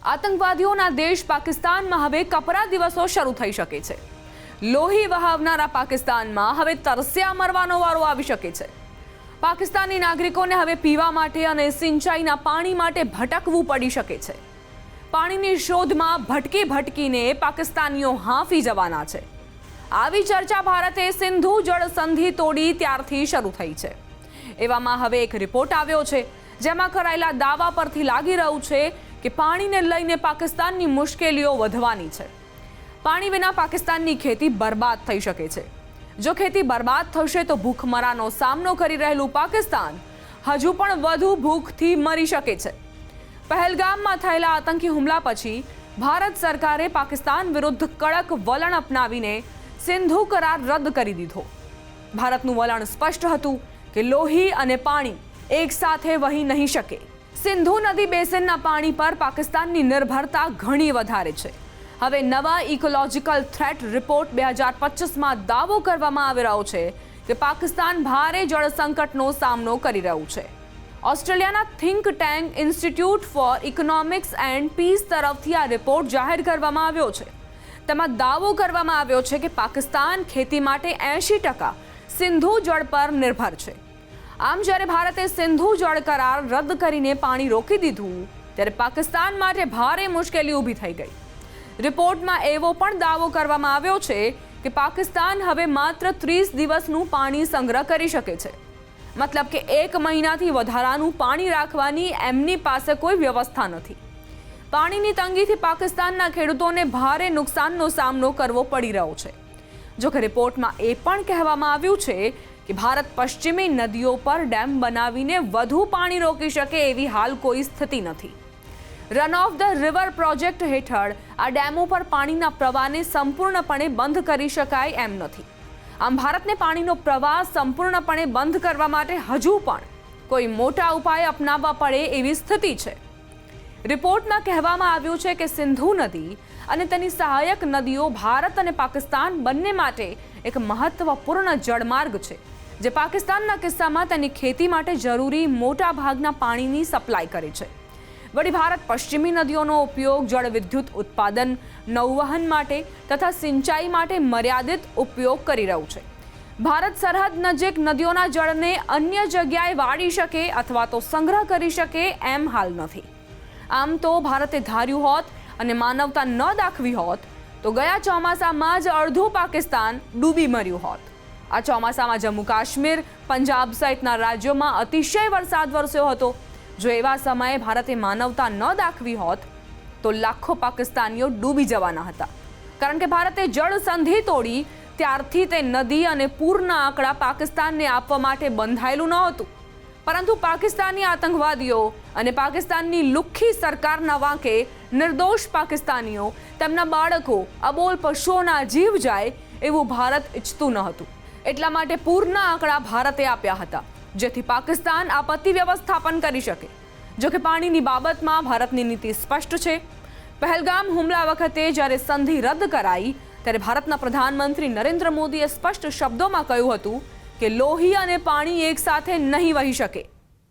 આતંકવાદીઓના દેશ પાકિસ્તાનમાં હવે કપરા દિવસો શરૂ થઈ શકે છે। લોહી વહાવનારા પાકિસ્તાનમાં હવે તરસ્યા મરવાનો વારો આવી શકે છે। પાકિસ્તાની નાગરિકોને હવે પીવા માટે અને સિંચાઈના પાણી માટે ભટકવું પડી શકે છે। પાણીની શોધમાં ભટકીને પાકિસ્તાનીઓ હાંફી જવાના છે। આવી ચર્ચા ભારતે સિંધુ જળ સંધિ તોડી ત્યારથી શરૂ થઈ છે। એવામાં હવે એક રિપોર્ટ આવ્યો છે જેમાં કરાયેલા દાવા પરથી લાગી રહ્યું છે કે પાણીને લઈને પાકિસ્તાનની મુશ્કેલીઓ વધવાની છે। પાણી વિના પાકિસ્તાનની ખેતી બરબાદ થઈ શકે છે। જો ખેતી બરબાદ થશે તો ભૂખમરાનો સામનો કરી રહેલું પાકિસ્તાન હજુ પણ વધુ ભૂખથી મરી શકે છે। પહેલગામમાં થયેલા આતંકી હુમલા પછી ભારત સરકારે પાકિસ્તાન વિરુદ્ધ કડક વલણ અપનાવીને સિંધુ કરાર રદ કરી દીધો। ભારતનું વલણ સ્પષ્ટ હતું કે લોહી અને પાણી એક સાથે વહી નહીં શકે। સિંધુ નદી બેસિનના પાણી પર પાકિસ્તાનની નિર્ભરતા ઘણી વધારે છે। હવે નવા ઇકોલોજીકલ થ્રેટ રિપોર્ટ 2025માં દાવો કરવામાં આવી રહ્યો છે કે પાકિસ્તાન ભારે જળ સંકટનો સામનો કરી રહ્યું છે। ઓસ્ટ્રેલિયાના think tank institute for economics and peace તરફથી આ રિપોર્ટ જાહેર કરવામાં આવ્યો છે। તેમાં દાવો કરવામાં આવ્યો છે કે પાકિસ્તાન ખેતી માટે 80% સિંધુ જળ પર નિર્ભર છે। આમ જ્યારે ભારતે સિંધુ જળ કરાર રદ કરીને પાણી રોકી દીધું ત્યારે પાકિસ્તાન માટે ભારે મુશ્કેલી ઊભી થઈ ગઈ। રિપોર્ટમાં એવો પણ દાવો કરવામાં આવ્યો છે કે પાકિસ્તાન હવે માત્ર 30 દિવસનું પાણી સંગ્રહ કરી શકે છે। મતલબ કે 1 મહિનાથી વધારાનું પાણી રાખવાની એમની પાસે કોઈ વ્યવસ્થા નથી। પાણીની તંગીથી પાકિસ્તાનના ખેડૂતોને ભારે નુકસાનનો સામનો કરવો પડી રહ્યો છે। જોકે રિપોર્ટમાં એ પણ કહેવામાં આવ્યું છે કે ભારત પશ્ચિમી નદીઓ પર ડેમ બનાવીને વધુ પાણી રોકી શકે એવી હાલ કોઈ સ્થિતિ નથી। Run of the river project હેઠળ આ ડેમો પર પાણીના પ્રવાહને સંપૂર્ણપણે બંધ કરી શકાય એમ નથી। આમ ભારતને પાણીનો પ્રવાહ સંપૂર્ણપણે બંધ કરવા માટે હજુ પણ કોઈ મોટા ઉપાય અપનાવવા પડે એવી સ્થિતિ છે। રિપોર્ટમાં કહેવામાં આવ્યું છે કે સિંધુ નદી અને તેની સહાયક નદીઓ ભારત અને પાકિસ્તાન બંને માટે એક મહત્વપૂર્ણ જળમાર્ગ છે જે પાકિસ્તાનના કિસ્સામાં તેની ખેતી માટે જરૂરી મોટા ભાગના પાણીની સપ્લાય કરે છે। વળી ભારત પશ્ચિમી નદીઓનો ઉપયોગ જળ વિદ્યુત ઉત્પાદન, નૌવહન માટે તથા સિંચાઈ માટે મર્યાદિત ઉપયોગ કરી રહ્યું છે। ભારત સરહદ નજીક નદીઓના જળને અન્ય જગ્યાએ વાળી શકે અથવા તો સંગ્રહ કરી શકે એમ હાલ નથી। આમ તો ભારતે ધાર્યું હોત અને માનવતા ન દાખવી હોત તો ગયા ચોમાસામાં જ અડધું પાકિસ્તાન ડૂબી મર્યું હોત। આ ચોમાસામાં જમ્મુ કાશ્મીર, પંજાબ સહિતના રાજ્યોમાં અતિશય વરસાદ વરસ્યો હતો। જો એવા સમયે ભારતે માનવતા ન દાખવી હોત તો લાખો પાકિસ્તાનીઓ ડૂબી જવાના હતા। કારણ કે ભારતે જળ સંધિ તોડી ત્યારથી તે નદી અને પૂરના આંકડા પાકિસ્તાનને આપવા માટે બંધાયેલું નહોતું। પરંતુ પાકિસ્તાની આતંકવાદીઓ અને પાકિસ્તાનની લુખ્ખી સરકારના વાંકે નિર્દોષ પાકિસ્તાનીઓ, તેમના બાળકો, અબોલ પશુઓના જીવ જાય એવું ભારત ઈચ્છતું ન હતું। એટલા માટે પૂરના આંકડા ભારતે આપ્યા હતા જેથી પાકિસ્તાન આપત્તિ વ્યવસ્થાપન કરી શકે। જો કે પાણીની બાબતમાં ભારતની નીતિ સ્પષ્ટ છે। પહેલગામ હુમલા વખતે જ્યારે સંધિ રદ કરાઈ ત્યારે ભારતના પ્રધાનમંત્રી નરેન્દ્ર મોદીએ સ્પષ્ટ શબ્દોમાં કહ્યું હતું કે લોહી અને પાણી એક સાથે નહીં વહી શકે।